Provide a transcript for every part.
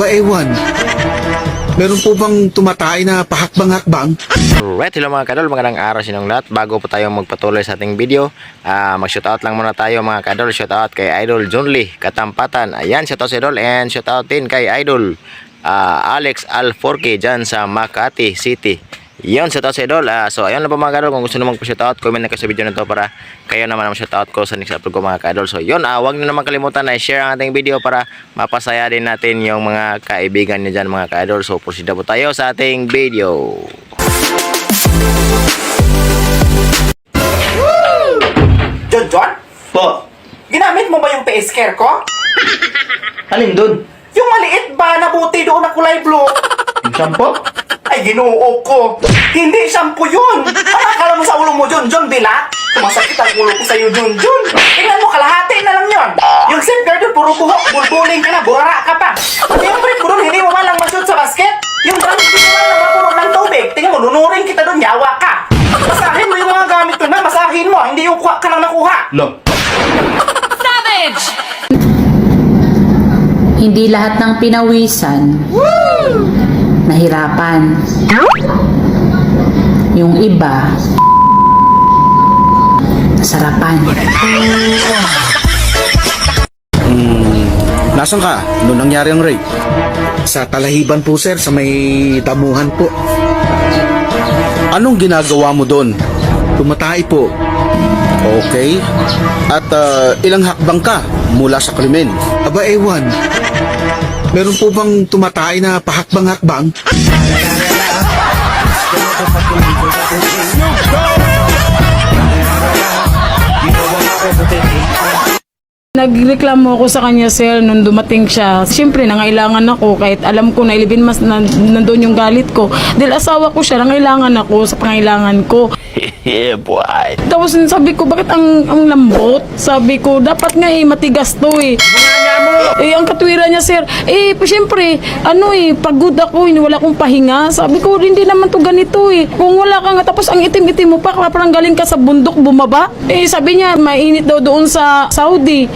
Aba, ewan. Meron po bang tumatay na pahakbang-hakbang? Alright, hello mga kadol, magandang araw sa inyong lahat. Bago po tayo magpatuloy sa ating video, mag-shoutout lang muna tayo mga kadol. Shoutout kay Idol Junli Katampatan. Ayan, shoutout si Idol, and shoutout din kay Idol Alex Alforque dyan sa Makati City. Yun, shoutout si Idol. So ayun lang po mga kadol, kung gusto nyo magpa-shoutout, comment na kayo sa video na to para kayo naman ang shoutout ko sa next upload ko mga kadol. So yun, huwag nyo naman kalimutan na i-share ang ating video para mapasaya din natin yung mga kaibigan nyo dyan mga kadol. So proceed na po tayo sa ating video. John? Po, Ginamit mo ba yung face care ko? alin dun? Yung maliit ba na buti doon na kulay blue? Yung shampoo? Ay, ginoo ko. Hindi shampoo yun. Ano akala mo sa ulo mo, John Bila? Sumasakit ang ulo ko sa'yo, John. Tingnan mo, kalahati na lang yun. Yung safeguard doon, puro buhok, bulbuling ka na, burara ka pa. Pati yung trip mo doon, hindi mo man lang ma-shoot sa basket. Yung drums mo lang napuno ng tubig. Tingnan mo, lunurin kita doon, yawa ka. Basahin mo yung mga gamit ko na, basahin mo. Hindi yung kuha ka lang nakuha. Lo. Hindi lahat ng pinawisan nahirapan. Yung iba nasarapan. Nasaan ka? Noong nangyari ang rape? Sa Talahiban po, sir, sa may damuhan po. Anong ginagawa mo doon? Tumatay po. Okay. At ilang hakbang ka mula sa krimen? Aba, ewan. Meron po bang tumatay na pahakbang-hakbang? Nagreklamo ako sa kanya, sir, nung dumating siya. Siyempre, nangailangan ako kahit alam ko na 11 months nandun yung galit ko. Dahil asawa ko siya, nangailangan ako sa pangailangan ko. Yeah, boy. Tapos sabi ko, bakit ang lambot? Sabi ko, dapat nga matigas to eh. Ang katwiran niya, sir, siyempre, pagod ako, wala akong pahinga. Sabi ko, hindi naman to ganito eh. Kung wala ka nga, tapos ang itim-itim mo pa, parang galing ka sa bundok, bumaba. Sabi niya, mainit daw doon sa Saudi,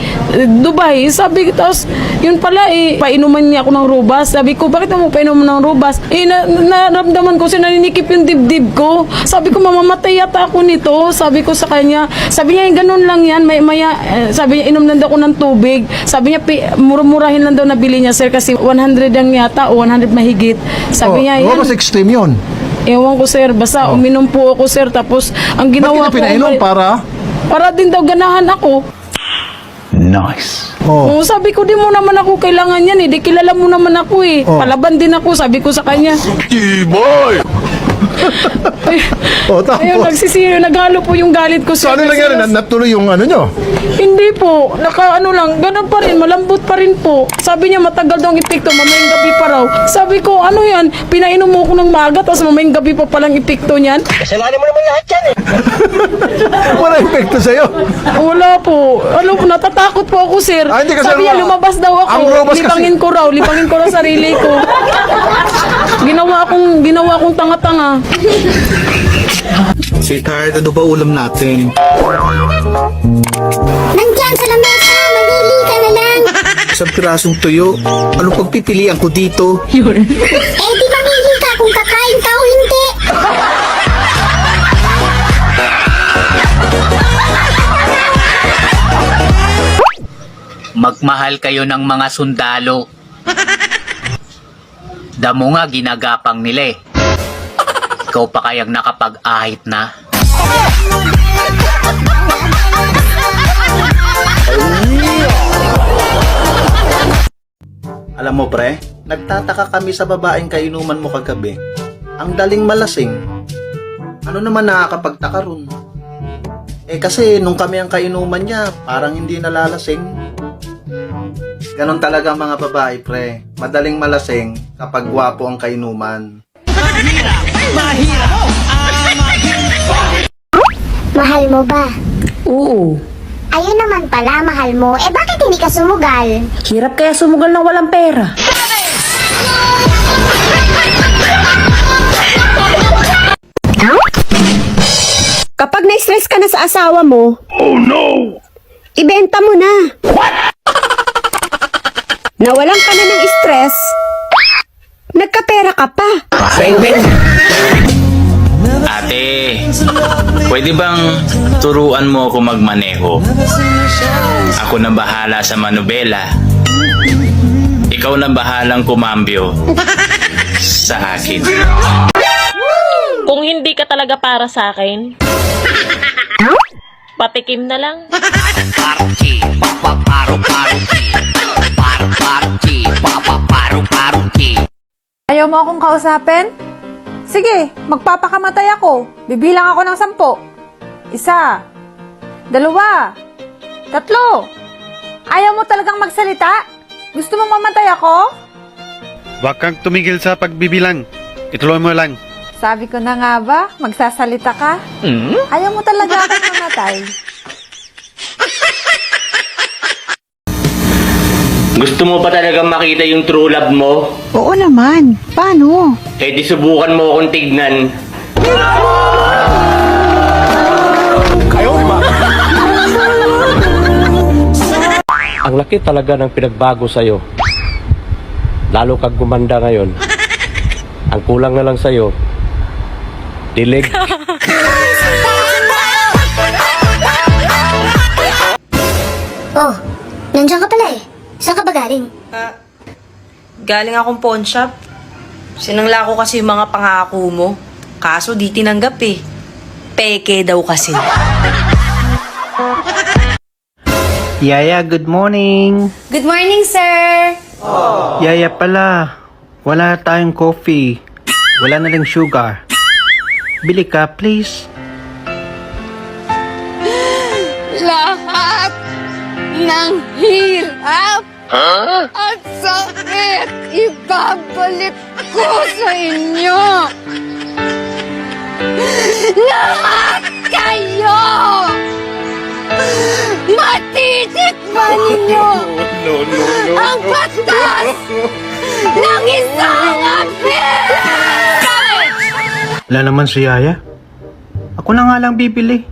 Dubai. Sabi ko, tapos, yun pala painuman niya ako ng rubas. Sabi ko, bakit mo painuman ng rubas? Naramdaman ko, naninikip yung dibdib ko. Sabi ko, mamamatay yata ako nito. Sabi ko sa kanya, sabi niya, ganun lang yan, sabi niya, inom lang daw ako ng tubig. Sabi niya, murmurahin lang daw nabili niya, sir, kasi 100 ang yata o 100 mahigit. Sabi niya, yan. Mas extreme yun. Ewan ko, sir, basta uminom po ako, sir, tapos ang ginawa ko, pinainom para din daw ganahan ako. Nice. Oh, sabi ko, di mo naman ako kailangan yan di kilala mo naman ako palaban din ako, sabi ko sa kanya. Tiboy! Ayun, nagsisiro, naghalo po yung galit ko. So ano nangyari? Natuloy yung ano nyo? Hindi po, lang, ganun pa rin, malambot pa rin po. Sabi niya, matagal daw ang epekto, mamayang gabi pa raw. Sabi ko, ano yan, pinainom mo ko ng maaga, tapos mamayang gabi pa palang epekto niyan. Kasalanan mo naman lahat yan Wala epekto sa'yo. Wala po. Natatakot po ako, sir. Hindi kasi Sabi niya, lumabas daw ako. ang robas Libangin ko raw sarili ko. Ginawa akong tanga-tanga. Sweetheart, ano ba ulam natin? Nandiyan sa lamesa, mamili ka na lang. Isang pirasong tuyo. Anong pagpipilian ko dito? Di mamili ka kung kakain ka o hindi. Magmahal kayo ng mga sundalo. Damo nga ginagapang nila Ikaw pa kayang nakapag-ahit na? Alam mo pre, nagtataka kami sa babaeng kainuman mo kagabi. Ang daling malasing. Ano naman nakakapagtaka ron? Kasi nung kami ang kainuman niya, parang hindi nalalasing. Ganon talaga ang mga babae pre. Madaling malasing kapag gwapo ang kainuman. Mahal mo ba? Oo. Ayun naman pala, mahal mo. Bakit hindi ka sumugal? Hirap kaya sumugal ng walang pera. Kapag na-stress ka na sa asawa mo, oh no! Ibenta mo na. Nawalan ka na ng stress, pera ka pa. Ate, pwede bang turuan mo ako magmaneho? Ako na bahala sa manubela. Ikaw na bahalang kumambyo sa akin. Kung hindi ka talaga para sa akin, patikim na lang. Ayaw mo akong kausapin? Sige, magpapakamatay ako. Bibilang ako ng 10. 1, 2, 3. Ayaw mo talagang magsalita? Gusto mong mamatay ako? Huwag kang tumigil sa pagbibilang. Ituloy mo lang. Sabi ko na nga ba, magsasalita ka? Ayaw mo talaga akong mamatay. Gusto mo pa talaga makita yung true love mo? Oo naman. Paano? Eh di subukan mo akong tignan. Ang laki talaga ng pinagbago sa'yo. Lalo kang gumanda ngayon. Ang kulang na lang sa'yo, dilig. Oh, nandiyan ka pala eh. Saan ka ba galing? Galing akong pawn shop. Sinangla ko kasi yung mga pangako mo. Kaso di tinanggap eh. Peke daw kasi. Yaya, good morning. Good morning, sir! Yaya pala, wala tayong coffee. Wala na lang sugar. Bili ka, please. Lahat ng hirap at sakit ibabalik ko sa inyo. Lahat kayo! Matitikman ninyo ang batas ng isang apel! Wala naman si Yaya. Ako na nga lang bibili.